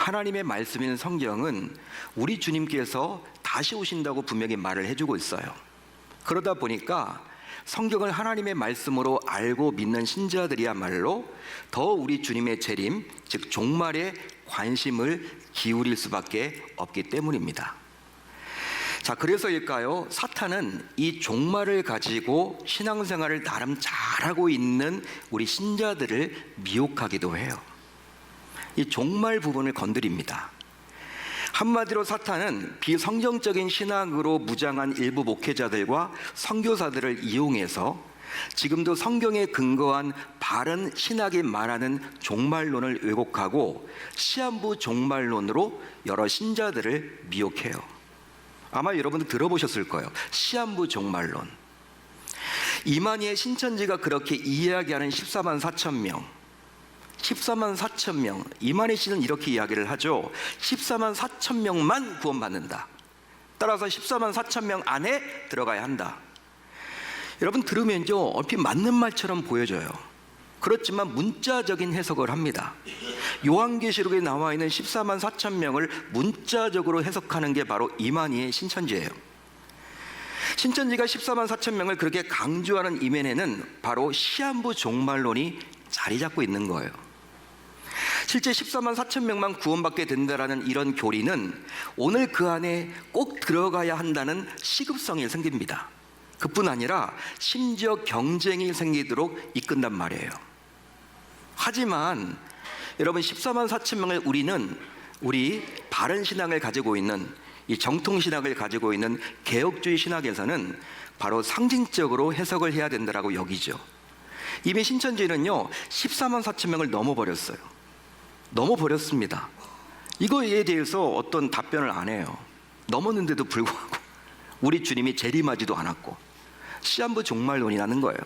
하나님의 말씀인 성경은 우리 주님께서 다시 오신다고 분명히 말을 해주고 있어요. 그러다 보니까 성경을 하나님의 말씀으로 알고 믿는 신자들이야말로 더 우리 주님의 재림, 즉 종말에 관심을 기울일 수밖에 없기 때문입니다. 자, 그래서일까요? 사탄은 이 종말을 가지고 신앙생활을 나름 잘하고 있는 우리 신자들을 미혹하기도 해요. 이 종말 부분을 건드립니다. 한마디로 사탄은 비성경적인 신학으로 무장한 일부 목회자들과 선교사들을 이용해서 지금도 성경에 근거한 바른 신학이 말하는 종말론을 왜곡하고 시한부 종말론으로 여러 신자들을 미혹해요. 아마 여러분도 들어보셨을 거예요. 시한부 종말론. 이만희의 신천지가 그렇게 이야기하는 14만 4천 명, 14만 4천 명, 이만희 씨는 이렇게 이야기를 하죠. 14만 4천 명만 구원받는다. 따라서 14만 4천 명 안에 들어가야 한다. 여러분 들으면요, 얼핏 맞는 말처럼 보여져요. 그렇지만 문자적인 해석을 합니다. 요한계시록에 나와 있는 14만 4천 명을 문자적으로 해석하는 게 바로 이만희의 신천지예요. 신천지가 14만 4천 명을 그렇게 강조하는 이면에는 바로 시한부 종말론이 자리 잡고 있는 거예요. 실제 14만 4천 명만 구원받게 된다라는 이런 교리는 오늘 그 안에 꼭 들어가야 한다는 시급성이 생깁니다. 그뿐 아니라 심지어 경쟁이 생기도록 이끈단 말이에요. 하지만 여러분 14만 4천 명을 우리 바른 신앙을 가지고 있는 이 정통 신학을 가지고 있는 개혁주의 신학에서는 바로 상징적으로 해석을 해야 된다라고 여기죠. 이미 신천지는요 14만 4천 명을 넘어버렸어요. 넘어버렸습니다. 이거에 대해서 어떤 답변을 안 해요. 넘었는데도 불구하고 우리 주님이 재림하지도 않았고 시한부 종말론이라는 거예요.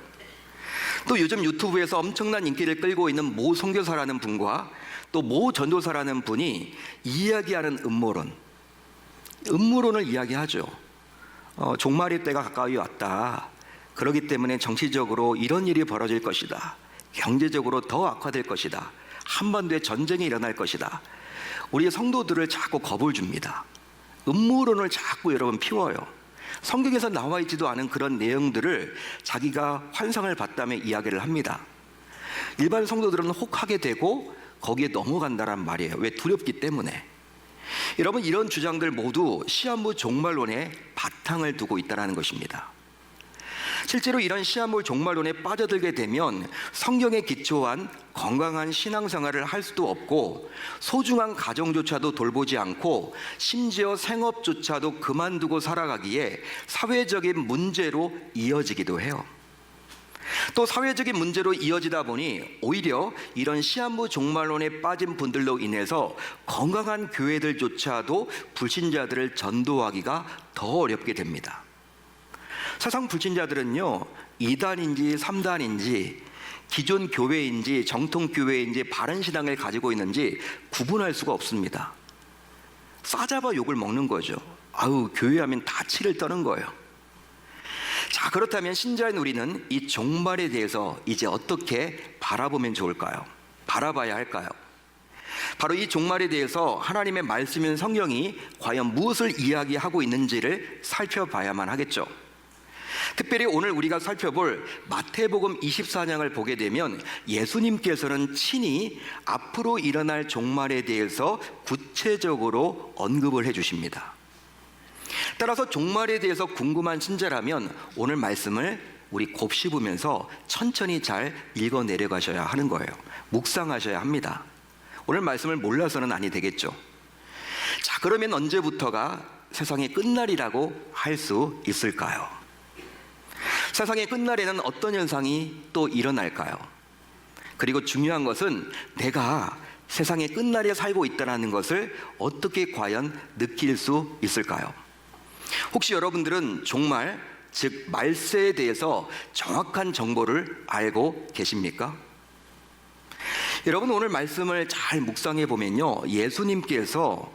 또 요즘 유튜브에서 엄청난 인기를 끌고 있는 모 선교사라는 분과 또 모 전도사라는 분이 이야기하는 음모론을 이야기하죠. 종말의 때가 가까이 왔다. 그렇기 때문에 정치적으로 이런 일이 벌어질 것이다. 경제적으로 더 악화될 것이다. 한반도에 전쟁이 일어날 것이다. 우리 성도들을 자꾸 겁을 줍니다. 음모론을 자꾸 여러분 피워요. 성경에서 나와 있지도 않은 그런 내용들을 자기가 환상을 봤다며 이야기를 합니다. 일반 성도들은 혹하게 되고 거기에 넘어간다란 말이에요. 왜? 두렵기 때문에. 여러분 이런 주장들 모두 시한부 종말론에 바탕을 두고 있다는 것입니다. 실제로 이런 시한부 종말론에 빠져들게 되면 성경에 기초한 건강한 신앙생활을 할 수도 없고 소중한 가정조차도 돌보지 않고 심지어 생업조차도 그만두고 살아가기에 사회적인 문제로 이어지기도 해요. 또 사회적인 문제로 이어지다 보니 오히려 이런 시한부 종말론에 빠진 분들로 인해서 건강한 교회들조차도 불신자들을 전도하기가 더 어렵게 됩니다. 세상 불신자들은요 2단인지 3단인지 기존 교회인지 정통 교회인지 바른 신앙을 가지고 있는지 구분할 수가 없습니다. 싸잡아 욕을 먹는 거죠. 아우 교회하면 다 치를 떠는 거예요. 자, 그렇다면 신자인 우리는 이 종말에 대해서 이제 어떻게 바라보면 좋을까요? 바라봐야 할까요? 바로 이 종말에 대해서 하나님의 말씀인 성경이 과연 무엇을 이야기하고 있는지를 살펴봐야만 하겠죠. 특별히 오늘 우리가 살펴볼 마태복음 24장을 보게 되면 예수님께서는 친히 앞으로 일어날 종말에 대해서 구체적으로 언급을 해주십니다. 따라서 종말에 대해서 궁금한 신자라면 오늘 말씀을 우리 곱씹으면서 천천히 잘 읽어 내려가셔야 하는 거예요. 묵상하셔야 합니다. 오늘 말씀을 몰라서는 아니 되겠죠. 자, 그러면 언제부터가 세상의 끝날이라고 할 수 있을까요? 세상의 끝날에는 어떤 현상이 또 일어날까요? 그리고 중요한 것은 내가 세상의 끝날에 살고 있다는 것을 어떻게 과연 느낄 수 있을까요? 혹시 여러분들은 종말, 즉 말세에 대해서 정확한 정보를 알고 계십니까? 여러분 오늘 말씀을 잘 묵상해 보면요 예수님께서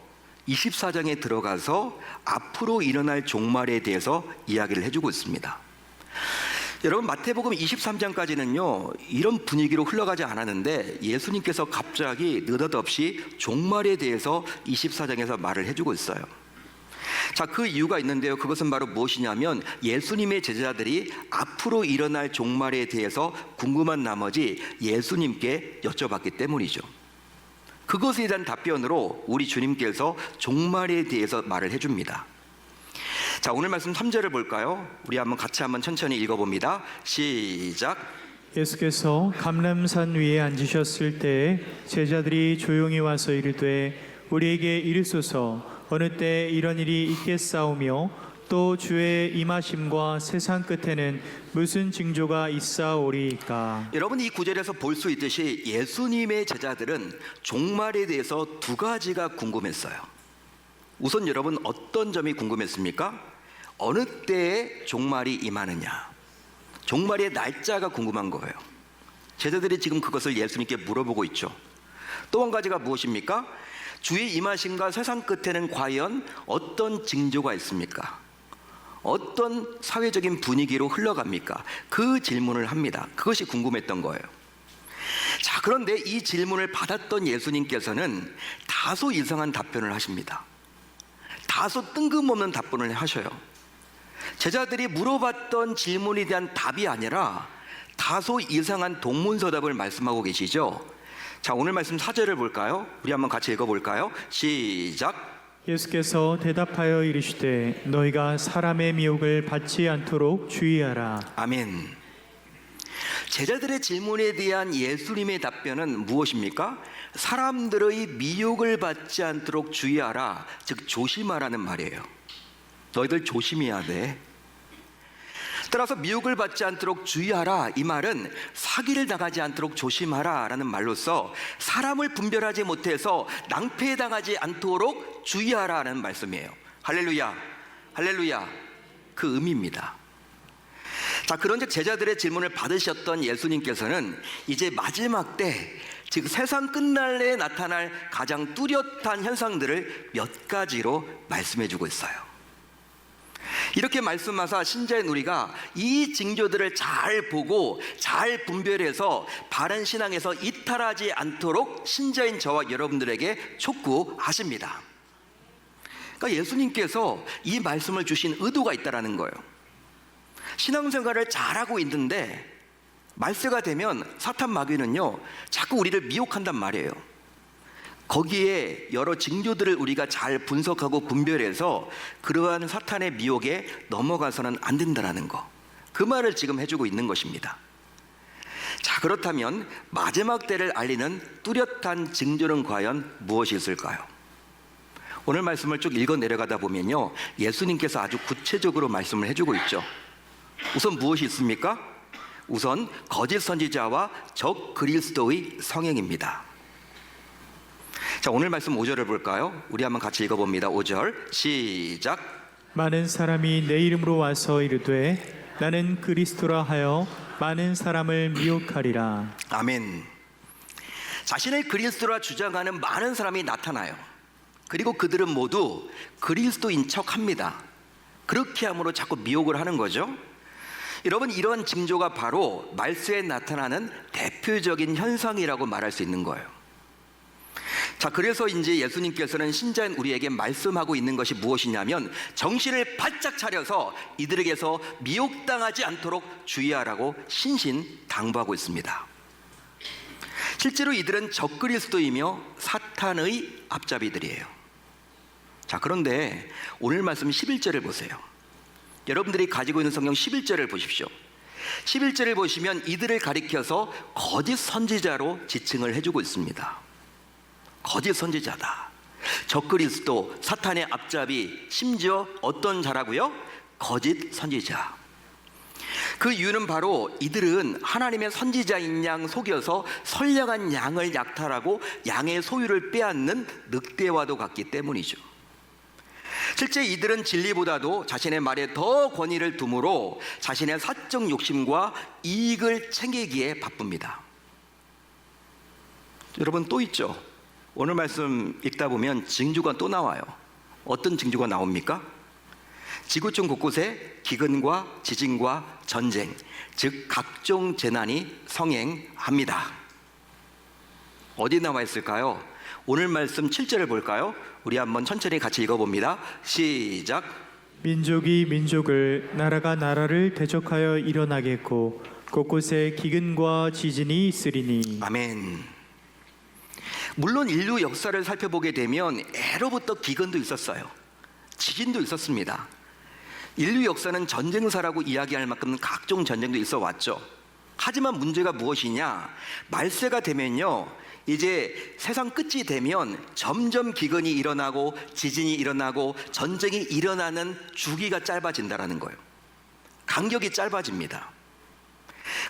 24장에 들어가서 앞으로 일어날 종말에 대해서 이야기를 해주고 있습니다. 여러분, 마태복음 23장까지는요 이런 분위기로 흘러가지 않았는데 예수님께서 갑자기 느닷없이 종말에 대해서 24장에서 말을 해주고 있어요. 자, 그 이유가 있는데요, 그것은 바로 무엇이냐면 예수님의 제자들이 앞으로 일어날 종말에 대해서 궁금한 나머지 예수님께 여쭤봤기 때문이죠. 그것에 대한 답변으로 우리 주님께서 종말에 대해서 말을 해줍니다. 자, 오늘 말씀 3절을 볼까요? 우리 같이 천천히 읽어봅니다. 시작. 예수께서 감람산 위에 앉으셨을 때 제자들이 조용히 와서 이르되 우리에게 이르소서 어느 때 이런 일이 있겠사오며 또 주의 임하심과 세상 끝에는 무슨 징조가 있사오리이까. 여러분, 이 구절에서 볼 수 있듯이 예수님의 제자들은 종말에 대해서 두 가지가 궁금했어요. 우선 여러분, 어떤 점이 궁금했습니까? 어느 때에 종말이 임하느냐, 종말의 날짜가 궁금한 거예요. 제자들이 지금 그것을 예수님께 물어보고 있죠. 또 한 가지가 무엇입니까? 주의 임하심과 세상 끝에는 과연 어떤 징조가 있습니까? 어떤 사회적인 분위기로 흘러갑니까? 그 질문을 합니다. 그것이 궁금했던 거예요. 자, 그런데 이 질문을 받았던 예수님께서는 다소 이상한 답변을 하십니다. 다소 뜬금없는 답변을 하셔요. 제자들이 물어봤던 질문에 대한 답이 아니라 다소 이상한 동문서답을 말씀하고 계시죠. 자, 오늘 말씀 4절을 볼까요? 우리 같이 읽어볼까요? 시작. 예수께서 대답하여 이르시되 너희가 사람의 미혹을 받지 않도록 주의하라. 아멘. 제자들의 질문에 대한 예수님의 답변은 무엇입니까? 사람들의 미혹을 받지 않도록 주의하라, 즉 조심하라는 말이에요. 너희들 조심해야 돼. 따라서 미혹을 받지 않도록 주의하라, 이 말은 사기를 당하지 않도록 조심하라 라는 말로서 사람을 분별하지 못해서 낭패에 당하지 않도록 주의하라는 말씀이에요. 할렐루야, 할렐루야. 그 의미입니다. 자, 그런데 제자들의 질문을 받으셨던 예수님께서는 이제 마지막 때, 즉 세상 끝날래에 나타날 가장 뚜렷한 현상들을 몇 가지로 말씀해 주고 있어요. 이렇게 말씀하사 신자인 우리가 이 징조들을 잘 보고 잘 분별해서 바른 신앙에서 이탈하지 않도록 신자인 저와 여러분들에게 촉구하십니다. 그러니까 예수님께서 이 말씀을 주신 의도가 있다는 거예요. 신앙생활을 잘하고 있는데 말세가 되면 사탄 마귀는요 자꾸 우리를 미혹한단 말이에요. 거기에 여러 징조들을 우리가 잘 분석하고 분별해서 그러한 사탄의 미혹에 넘어가서는 안 된다는 거, 그 말을 지금 해주고 있는 것입니다. 자, 그렇다면 마지막 때를 알리는 뚜렷한 징조는 과연 무엇이 있을까요? 오늘 말씀을 쭉 읽어 내려가다 보면요 예수님께서 아주 구체적으로 말씀을 해주고 있죠. 우선 무엇이 있습니까? 우선 거짓 선지자와 적 그리스도의 성행입니다. 자, 오늘 말씀 5절을 볼까요? 우리 같이 읽어봅니다. 5절 시작. 많은 사람이 내 이름으로 와서 이르되 나는 그리스도라 하여 많은 사람을 미혹하리라. 아멘. 자신을 그리스도라 주장하는 많은 사람이 나타나요. 그리고 그들은 모두 그리스도인 척합니다. 그렇게 함으로 자꾸 미혹을 하는 거죠. 여러분, 이런 징조가 바로 말세에 나타나는 대표적인 현상이라고 말할 수 있는 거예요. 자, 그래서 이제 예수님께서는 신자인 우리에게 말씀하고 있는 것이 무엇이냐면 정신을 바짝 차려서 이들에게서 미혹당하지 않도록 주의하라고 신신당부하고 있습니다. 실제로 이들은 적그리스도이며 사탄의 앞잡이들이에요. 자, 그런데 오늘 말씀 11절을 보세요. 여러분들이 가지고 있는 성경 11절을 보십시오. 11절을 보시면 이들을 가리켜서 거짓 선지자로 지칭을 해주고 있습니다. 거짓 선지자다, 적그리스도, 사탄의 앞잡이, 심지어 어떤 자라고요? 거짓 선지자. 그 이유는 바로 이들은 하나님의 선지자인 양 속여서 선량한 양을 약탈하고 양의 소유를 빼앗는 늑대와도 같기 때문이죠. 실제 이들은 진리보다도 자신의 말에 더 권위를 두므로 자신의 사적 욕심과 이익을 챙기기에 바쁩니다. 여러분, 또 있죠. 오늘 말씀 읽다 보면 징조가 또 나와요. 어떤 징조가 나옵니까? 지구촌 곳곳에 기근과 지진과 전쟁, 즉 각종 재난이 성행합니다. 어디 나와 있을까요? 오늘 말씀 7절을 볼까요? 우리 한번 천천히 같이 읽어봅니다. 시작. 민족이 민족을, 나라가 나라를 대적하여 일어나겠고 곳곳에 기근과 지진이 있으리니. 아멘. 물론 인류 역사를 살펴보게 되면 애로부터 기근도 있었어요. 지진도 있었습니다. 인류 역사는 전쟁사라고 이야기할 만큼 각종 전쟁도 있어 왔죠. 하지만 문제가 무엇이냐? 말세가 되면요, 이제 세상 끝이 되면 점점 기근이 일어나고 지진이 일어나고 전쟁이 일어나는 주기가 짧아진다라는 거예요. 간격이 짧아집니다.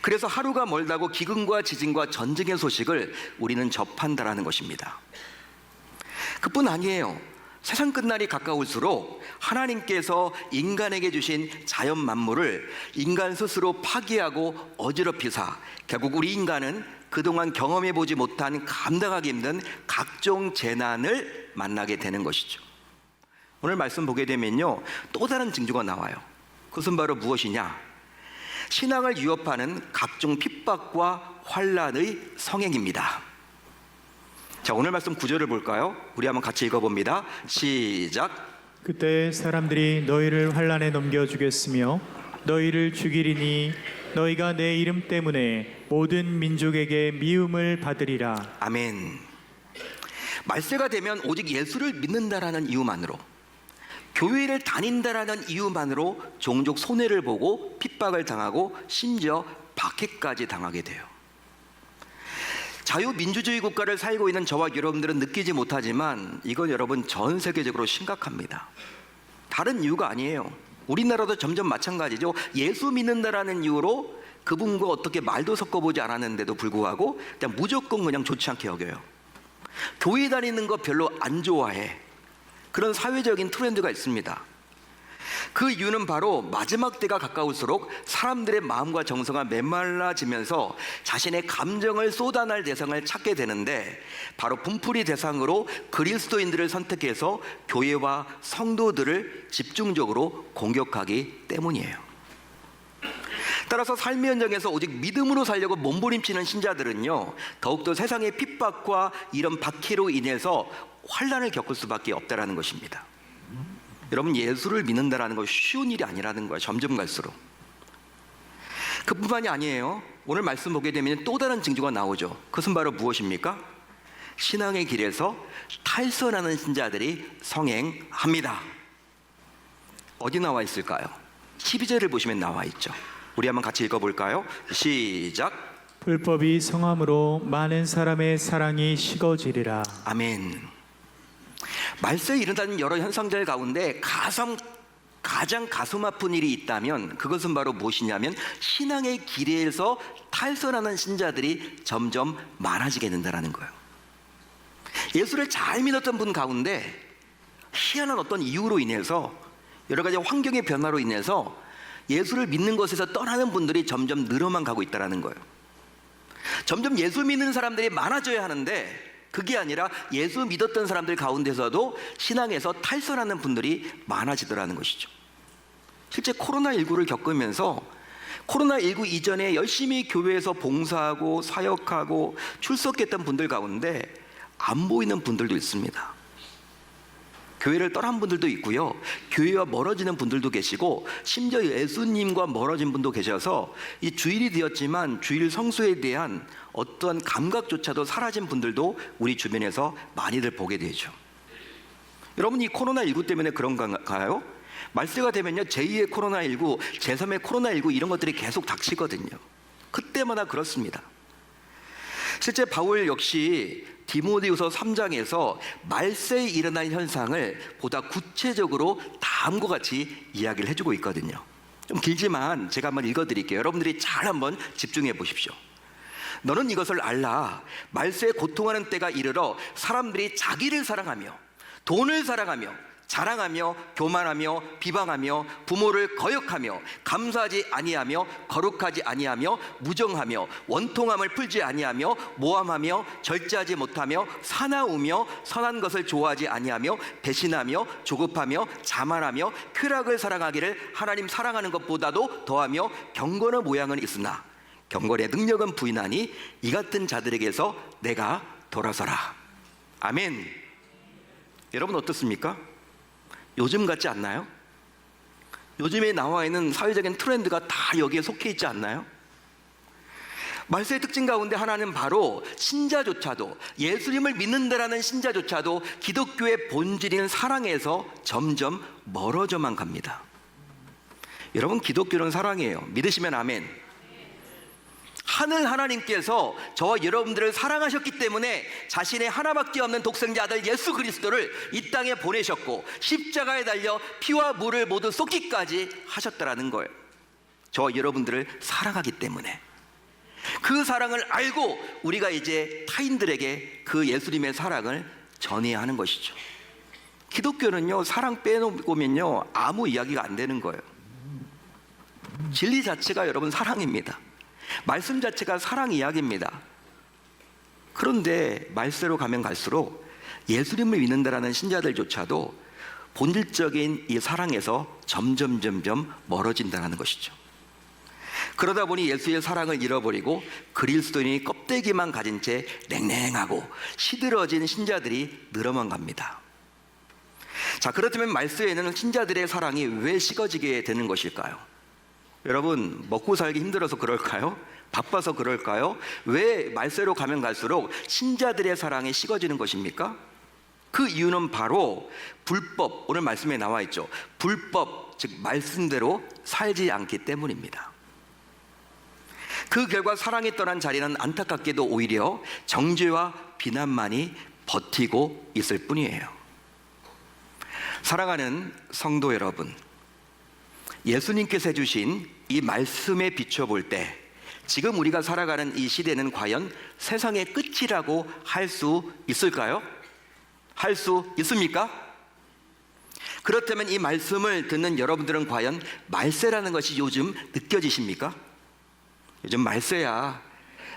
그래서 하루가 멀다고 기근과 지진과 전쟁의 소식을 우리는 접한다라는 것입니다. 그뿐 아니에요. 세상 끝날이 가까울수록 하나님께서 인간에게 주신 자연 만물을 인간 스스로 파괴하고 어지럽히사 결국 우리 인간은 그동안 경험해보지 못한 감당하기 힘든 각종 재난을 만나게 되는 것이죠. 오늘 말씀 보게 되면요, 또 다른 징조가 나와요. 그것은 바로 무엇이냐? 신앙을 위협하는 각종 핍박과 환난의 성행입니다. 자, 오늘 말씀 9절을 볼까요? 우리 한번 같이 읽어봅니다. 시작. 그때 사람들이 너희를 환난에 넘겨주겠으며 너희를 죽이리니 너희가 내 이름 때문에 모든 민족에게 미움을 받으리라. 아멘. 말세가 되면 오직 예수를 믿는다라는 이유만으로, 교회를 다닌다라는 이유만으로 종족 손해를 보고 핍박을 당하고 심지어 박해까지 당하게 돼요. 자유민주주의 국가를 살고 있는 저와 여러분들은 느끼지 못하지만 이건 여러분 전 세계적으로 심각합니다. 다른 이유가 아니에요. 우리나라도 점점 마찬가지죠. 예수 믿는다라는 이유로 그분과 어떻게 말도 섞어보지 않았는데도 불구하고 그냥 무조건 그냥 좋지 않게 여겨요. 교회 다니는 거 별로 안 좋아해. 그런 사회적인 트렌드가 있습니다. 그 이유는 바로 마지막 때가 가까울수록 사람들의 마음과 정서가 메말라지면서 자신의 감정을 쏟아낼 대상을 찾게 되는데, 바로 분풀이 대상으로 그리스도인들을 선택해서 교회와 성도들을 집중적으로 공격하기 때문이에요. 따라서 삶의 현장에서 오직 믿음으로 살려고 몸부림치는 신자들은요, 더욱더 세상의 핍박과 이런 박해로 인해서 환난을 겪을 수밖에 없다라는 것입니다. 여러분, 예수를 믿는다라는 건 쉬운 일이 아니라는 거예요. 점점 갈수록. 그뿐만이 아니에요. 오늘 말씀 보게 되면 또 다른 징조가 나오죠. 그것은 바로 무엇입니까? 신앙의 길에서 탈선하는 신자들이 성행합니다. 어디 나와 있을까요? 12절을 보시면 나와 있죠. 우리 한번 같이 읽어볼까요? 시작. 불법이 성함으로 많은 사람의 사랑이 식어지리라. 아멘. 말세에 일어나는 여러 현상들 가운데 가장 가슴 아픈 일이 있다면 그것은 바로 무엇이냐면 신앙의 길에서 탈선하는 신자들이 점점 많아지게 된다는 거예요. 예수를 잘 믿었던 분 가운데 희한한 어떤 이유로 인해서, 여러 가지 환경의 변화로 인해서 예수를 믿는 것에서 떠나는 분들이 점점 늘어만 가고 있다는 거예요. 점점 예수 믿는 사람들이 많아져야 하는데 그게 아니라 예수 믿었던 사람들 가운데서도 신앙에서 탈선하는 분들이 많아지더라는 것이죠. 실제 코로나19를 겪으면서 코로나19 이전에 열심히 교회에서 봉사하고 사역하고 출석했던 분들 가운데 안 보이는 분들도 있습니다. 교회를 떠난 분들도 있고요, 교회와 멀어지는 분들도 계시고, 심지어 예수님과 멀어진 분도 계셔서 이 주일이 되었지만 주일 성수에 대한 어떠한 감각조차도 사라진 분들도 우리 주변에서 많이들 보게 되죠. 여러분, 이 코로나19 때문에 그런가요? 말세가 되면요, 제2의 코로나19, 제3의 코로나19 이런 것들이 계속 닥치거든요. 그때마다 그렇습니다. 실제 바울 역시 디모데후서 3장에서 말세에 일어날 현상을 보다 구체적으로 다음과 같이 이야기를 해주고 있거든요. 좀 길지만 제가 한번 읽어드릴게요. 여러분들이 잘 한번 집중해 보십시오. 너는 이것을 알라. 말세에 고통하는 때가 이르러 사람들이 자기를 사랑하며 돈을 사랑하며 자랑하며 교만하며 비방하며 부모를 거역하며 감사하지 아니하며 거룩하지 아니하며 무정하며 원통함을 풀지 아니하며 모함하며 절제하지 못하며 사나우며 선한 것을 좋아하지 아니하며 배신하며 조급하며 자만하며 쾌락을 사랑하기를 하나님 사랑하는 것보다도 더하며 경건의 모양은 있으나 경건의 능력은 부인하니 이 같은 자들에게서 내가 돌아서라. 아멘. 여러분 어떻습니까? 요즘 같지 않나요? 요즘에 나와 있는 사회적인 트렌드가 다 여기에 속해 있지 않나요? 말세의 특징 가운데 하나는 바로 신자조차도, 예수님을 믿는다라는 신자조차도 기독교의 본질인 사랑에서 점점 멀어져만 갑니다. 여러분, 기독교는 사랑이에요. 믿으시면 아멘. 하늘 하나님께서 저와 여러분들을 사랑하셨기 때문에 자신의 하나밖에 없는 독생자 아들 예수 그리스도를 이 땅에 보내셨고 십자가에 달려 피와 물을 모두 쏟기까지 하셨다라는 거예요. 저와 여러분들을 사랑하기 때문에. 그 사랑을 알고 우리가 이제 타인들에게 그 예수님의 사랑을 전해야 하는 것이죠. 기독교는요, 사랑 빼놓으면요 아무 이야기가 안 되는 거예요. 진리 자체가 여러분 사랑입니다. 말씀 자체가 사랑 이야기입니다. 그런데 말세로 가면 갈수록 예수님을 믿는다라는 신자들조차도 본질적인 이 사랑에서 점점 멀어진다는 것이죠. 그러다 보니 예수의 사랑을 잃어버리고 그리스도인이 껍데기만 가진 채 냉랭하고 시들어진 신자들이 늘어만 갑니다. 자, 그렇다면 말세에는 신자들의 사랑이 왜 식어지게 되는 것일까요? 여러분, 먹고 살기 힘들어서 그럴까요? 바빠서 그럴까요? 왜 말세로 가면 갈수록 신자들의 사랑이 식어지는 것입니까? 그 이유는 바로 불법, 오늘 말씀에 나와 있죠. 불법, 즉 말씀대로 살지 않기 때문입니다. 그 결과 사랑이 떠난 자리는 안타깝게도 오히려 정죄와 비난만이 버티고 있을 뿐이에요. 사랑하는 성도 여러분, 예수님께서 해주신 이 말씀에 비춰볼 때 지금 우리가 살아가는 이 시대는 과연 세상의 끝이라고 할 수 있을까요? 할 수 있습니까? 그렇다면 이 말씀을 듣는 여러분들은 과연 말세라는 것이 요즘 느껴지십니까? 요즘 말세야,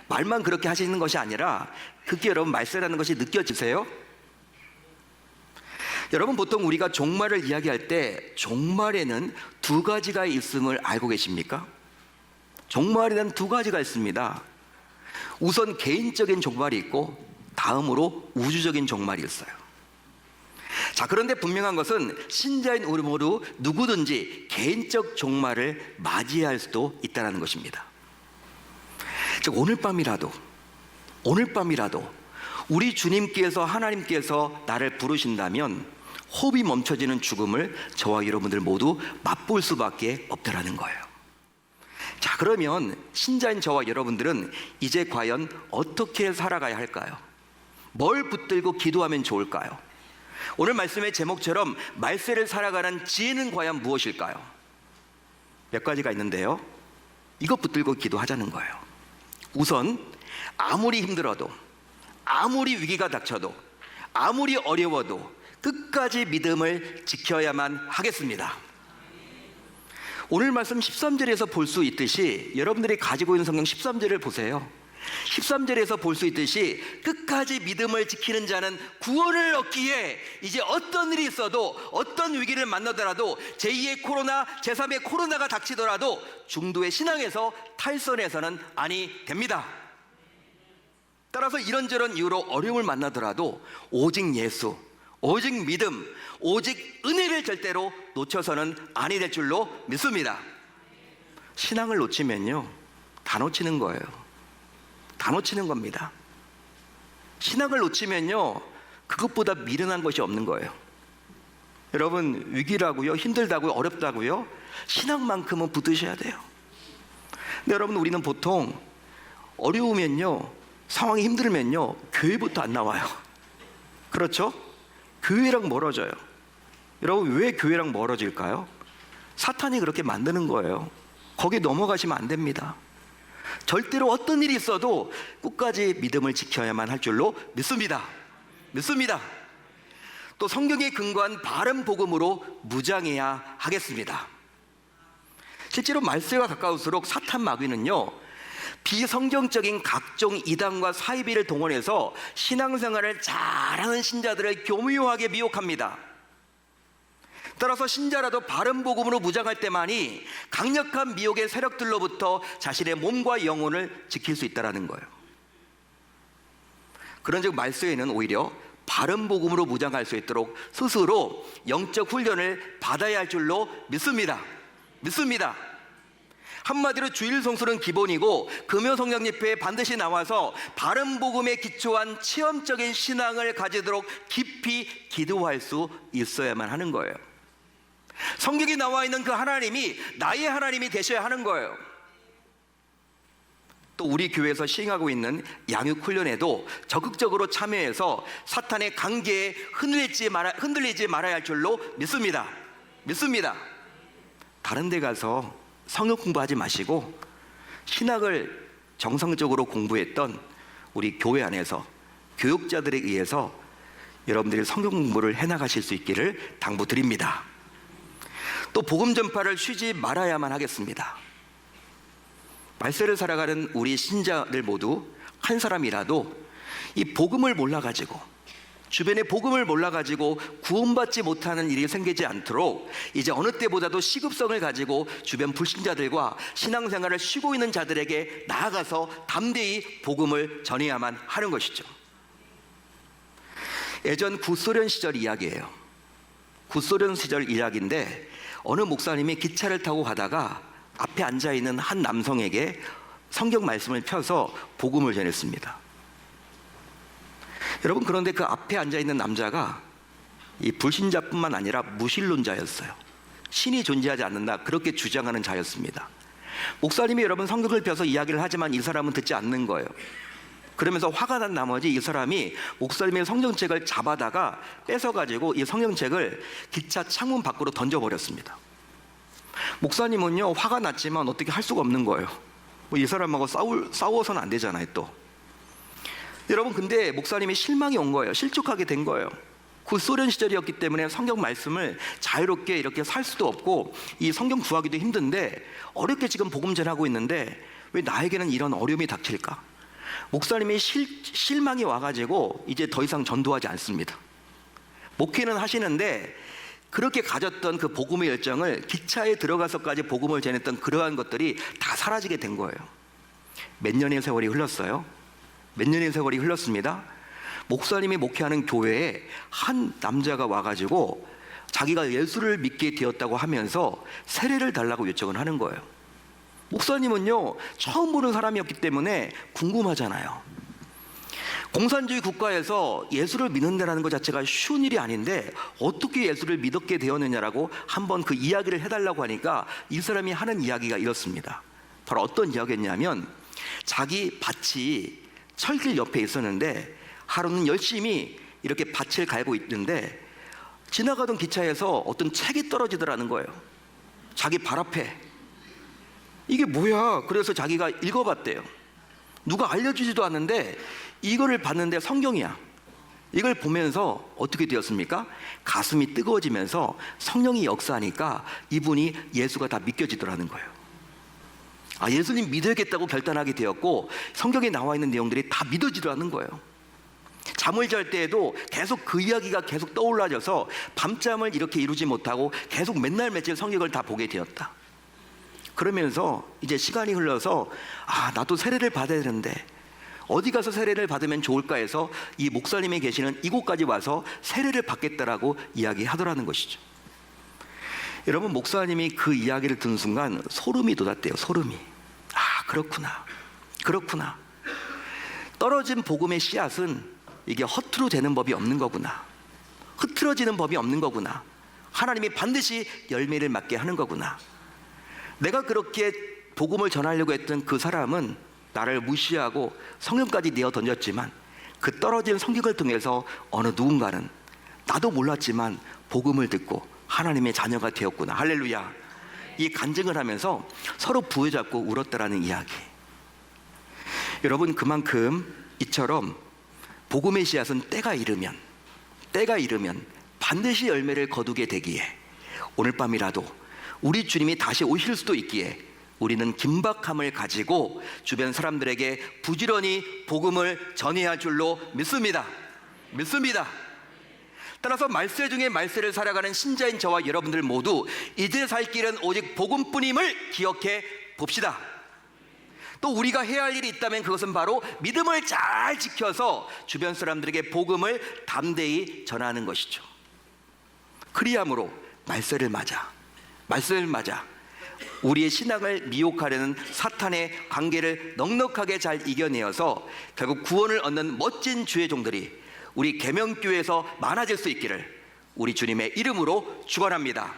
말만 그렇게 하시는 것이 아니라 그게 여러분 말세라는 것이 느껴지세요? 여러분, 보통 우리가 종말을 이야기할 때 종말에는 두 가지가 있음을 알고 계십니까? 종말에는 두 가지가 있습니다. 우선 개인적인 종말이 있고 다음으로 우주적인 종말이 있어요. 자, 그런데 분명한 것은 신자인 우리 모두 누구든지 개인적 종말을 맞이할 수도 있다는 것입니다. 즉 오늘 밤이라도 우리 주님께서, 하나님께서 나를 부르신다면 호흡이 멈춰지는 죽음을 저와 여러분들 모두 맛볼 수밖에 없다라는 거예요. 자, 그러면 신자인 저와 여러분들은 이제 과연 어떻게 살아가야 할까요? 뭘 붙들고 기도하면 좋을까요? 오늘 말씀의 제목처럼 말세를 살아가는 지혜는 과연 무엇일까요? 몇 가지가 있는데요, 이것 붙들고 기도하자는 거예요. 우선 아무리 힘들어도, 아무리 위기가 닥쳐도, 아무리 어려워도 끝까지 믿음을 지켜야만 하겠습니다. 오늘 말씀 13절에서 볼 수 있듯이, 여러분들이 가지고 있는 성경 13절을 보세요. 13절에서 볼 수 있듯이 끝까지 믿음을 지키는 자는 구원을 얻기에 이제 어떤 일이 있어도, 어떤 위기를 만나더라도, 제2의 코로나, 제3의 코로나가 닥치더라도 중도의 신앙에서 탈선해서는 아니 됩니다. 따라서 이런저런 이유로 어려움을 만나더라도 오직 예수, 오직 믿음, 오직 은혜를 절대로 놓쳐서는 아니 될 줄로 믿습니다. 신앙을 놓치면요, 다 놓치는 거예요. 다 놓치는 겁니다. 신앙을 놓치면요, 그것보다 미련한 것이 없는 거예요. 여러분, 위기라고요, 힘들다고요, 어렵다고요, 신앙만큼은 붙드셔야 돼요. 근데 여러분, 우리는 보통 어려우면요, 상황이 힘들면요, 교회부터 안 나와요. 그렇죠? 교회랑 멀어져요. 여러분, 왜 교회랑 멀어질까요? 사탄이 그렇게 만드는 거예요. 거기 넘어가시면 안 됩니다. 절대로 어떤 일이 있어도 끝까지 믿음을 지켜야만 할 줄로 믿습니다. 또 성경에 근거한 바른 복음으로 무장해야 하겠습니다. 실제로 말세가 가까울수록 사탄 마귀는요, 비성경적인 각종 이단과 사이비를 동원해서 신앙생활을 잘하는 신자들을 교묘하게 미혹합니다. 따라서 신자라도 바른 복음으로 무장할 때만이 강력한 미혹의 세력들로부터 자신의 몸과 영혼을 지킬 수 있다는 거예요. 그런즉 말세에는 오히려 바른 복음으로 무장할 수 있도록 스스로 영적 훈련을 받아야 할 줄로 믿습니다. 한마디로 주일 성수는 기본이고 금요 성령 예배에 반드시 나와서 바른 복음에 기초한 체험적인 신앙을 가지도록 깊이 기도할 수 있어야만 하는 거예요. 성경에 나와 있는 그 하나님이 나의 하나님이 되셔야 하는 거예요. 또 우리 교회에서 시행하고 있는 양육 훈련에도 적극적으로 참여해서 사탄의 관계에 흔들리지 말아야 할 줄로 믿습니다. 다른 데 가서 성경 공부하지 마시고 신학을 정상적으로 공부했던 우리 교회 안에서 교육자들에 의해서 여러분들이 성경 공부를 해나가실 수 있기를 당부드립니다. 또 복음 전파를 쉬지 말아야만 하겠습니다. 말세를 살아가는 우리 신자들 모두 한 사람이라도 이 복음을 몰라가지고, 주변의 복음을 몰라가지고 구원받지 못하는 일이 생기지 않도록 이제 어느 때보다도 시급성을 가지고 주변 불신자들과 신앙생활을 쉬고 있는 자들에게 나아가서 담대히 복음을 전해야만 하는 것이죠. 예전 구소련 시절 이야기예요. 구소련 시절 이야기인데, 어느 목사님이 기차를 타고 가다가 앞에 앉아있는 한 남성에게 성경 말씀을 펴서 복음을 전했습니다. 여러분, 그런데 그 앞에 앉아있는 남자가 이 불신자뿐만 아니라 무신론자였어요. 신이 존재하지 않는다, 그렇게 주장하는 자였습니다. 목사님이 여러분 성경을 펴서 이야기를 하지만 이 사람은 듣지 않는 거예요. 그러면서 화가 난 나머지 이 사람이 목사님의 성경책을 잡아다가 뺏어가지고 이 성경책을 기차 창문 밖으로 던져버렸습니다. 목사님은요, 화가 났지만 어떻게 할 수가 없는 거예요. 이 사람하고 싸워서는 안 되잖아요. 또 여러분, 근데 목사님이 실망이 온 거예요. 실족하게 된 거예요. 구소련 시절이었기 때문에 성경 말씀을 자유롭게 이렇게 살 수도 없고 이 성경 구하기도 힘든데 어렵게 지금 복음 전하고 있는데 왜 나에게는 이런 어려움이 닥칠까? 목사님이 실망이 와가지고 이제 더 이상 전도하지 않습니다. 목회는 하시는데 그렇게 가졌던 그 복음의 열정을 기차에 들어가서까지 복음을 전했던 그러한 것들이 다 사라지게 된 거예요. 몇 년의 세월이 흘렀어요. 몇 년의 세월이 흘렀습니다. 목사님이 목회하는 교회에 한 남자가 와가지고 자기가 예수를 믿게 되었다고 하면서 세례를 달라고 요청을 하는 거예요. 목사님은요, 처음 보는 사람이었기 때문에 궁금하잖아요. 공산주의 국가에서 예수를 믿는다는 것 자체가 쉬운 일이 아닌데 어떻게 예수를 믿게 되었느냐라고 한번 그 이야기를 해달라고 하니까 이 사람이 하는 이야기가 이렇습니다. 바로 어떤 이야기였냐면, 자기 밭이 철길 옆에 있었는데 하루는 열심히 이렇게 밭을 갈고 있는데 지나가던 기차에서 어떤 책이 떨어지더라는 거예요. 자기 발 앞에. 이게 뭐야? 그래서 자기가 읽어봤대요. 누가 알려주지도 않는데 이거를 봤는데 성경이야. 이걸 보면서 어떻게 되었습니까? 가슴이 뜨거워지면서 성령이 역사하니까 이분이 예수가 다 믿겨지더라는 거예요. 아, 예수님 믿어야겠다고 결단하게 되었고 성경에 나와 있는 내용들이 다 믿어지더라는 거예요. 잠을 잘 때에도 계속 그 이야기가 계속 떠올라져서 밤잠을 이렇게 이루지 못하고 계속 맨날 며칠 성경을 다 보게 되었다. 그러면서 이제 시간이 흘러서 나도 세례를 받아야 되는데 어디 가서 세례를 받으면 좋을까 해서 이 목사님이 계시는 이곳까지 와서 세례를 받겠다라고 이야기하더라는 것이죠. 여러분, 목사님이 그 이야기를 듣는 순간 소름이 돋았대요. 소름이. 그렇구나. 떨어진 복음의 씨앗은 이게 허투루 되는 법이 없는 거구나. 흐트러지는 법이 없는 거구나. 하나님이 반드시 열매를 맺게 하는 거구나. 내가 그렇게 복음을 전하려고 했던 그 사람은 나를 무시하고 성경까지 내어 던졌지만 그 떨어진 성경을 통해서 어느 누군가는 나도 몰랐지만 복음을 듣고 하나님의 자녀가 되었구나. 할렐루야. 이 간증을 하면서 서로 부여잡고 울었다라는 이야기. 여러분, 그만큼 이처럼 복음의 씨앗은 때가 이르면 반드시 열매를 거두게 되기에 오늘 밤이라도 우리 주님이 다시 오실 수도 있기에 우리는 긴박함을 가지고 주변 사람들에게 부지런히 복음을 전해야 할 줄로 믿습니다. 따라서 말세 중에 말세를 살아가는 신자인 저와 여러분들 모두 이제 살 길은 오직 복음뿐임을 기억해 봅시다. 또 우리가 해야 할 일이 있다면 그것은 바로 믿음을 잘 지켜서 주변 사람들에게 복음을 담대히 전하는 것이죠. 그리함으로 말세를 맞아 우리의 신앙을 미혹하려는 사탄의 관계를 넉넉하게 잘 이겨내어서 결국 구원을 얻는 멋진 주의 종들이 우리 계명교회에서 많아질 수 있기를 우리 주님의 이름으로 축원합니다.